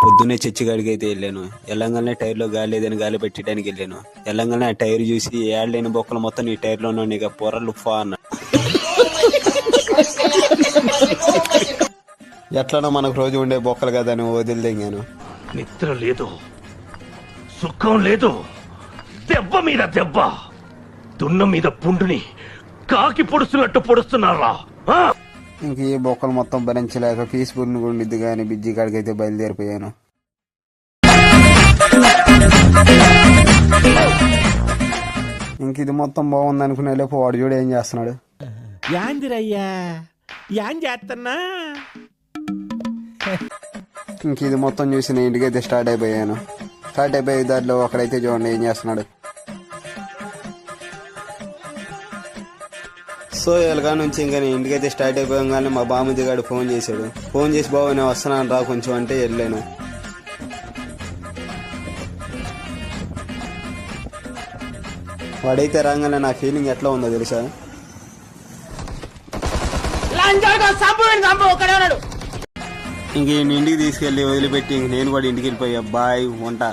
పొద్దున్నే చర్చిగాడికి అయితే వెళ్ళాను. వెళ్ళంగానే టైర్లో గాలి లేదని గాలి పెట్టడానికి వెళ్ళాను. వెళ్ళంగానే ఆ టైర్ చూసి ఏళ్ళైన బొక్కలు మొత్తం నీ టైర్లో ఉన్నావు, నీకు పొరలు ఫా అన్న. ఎట్లనో మనకు రోజు ఉండే బొక్కలు కదా అని వదిలిదెంగాను. నిద్ర లేదు, సుఖం లేదు, దెబ్బ మీద దెబ్బ, దున్న మీద పుండుని కాకి పొడుస్తున్నట్టు పొడుస్తున్నారా? ఇంక ఈ బొక్కలు మొత్తం భరించలేక పీస్ఫుల్ ఉండిద్ది కానీ బిజ్జి కాడికైతే బయలుదేరిపోయాను. ఇంక ఇది మొత్తం బాగుంది అనుకునే లేపు వాడు చూడు ఏం చేస్తున్నాడు. యాందిరయ్యా ఏం చేస్తున్నా? ఇంక ఇది మొత్తం చూసి నేను ఇంటికైతే స్టార్ట్ అయిపోయాను. స్టార్ట్ అయిపోయే దారిలో ఒకడైతే చూడండి ఏం చేస్తున్నాడు. సో ఎలాగా నుంచి ఇంకా నేను ఇంటికైతే స్టార్ట్ అయిపోయాగానే మా బామ్మది గారు ఫోన్ చేశాడు. ఫోన్ చేసి బాబు నేను వస్తున్నాను రా కొంచెం అంటే వెళ్ళాను. వాడైతే రాగానే నా ఫీలింగ్ ఎట్లా ఉందో తెలుసా? ఇంక ఇంటికి తీసుకెళ్ళి వదిలిపెట్టి ఇంక నేను కూడా ఇంటికి వెళ్ళిపోయా. బాయ్ ఉంటా.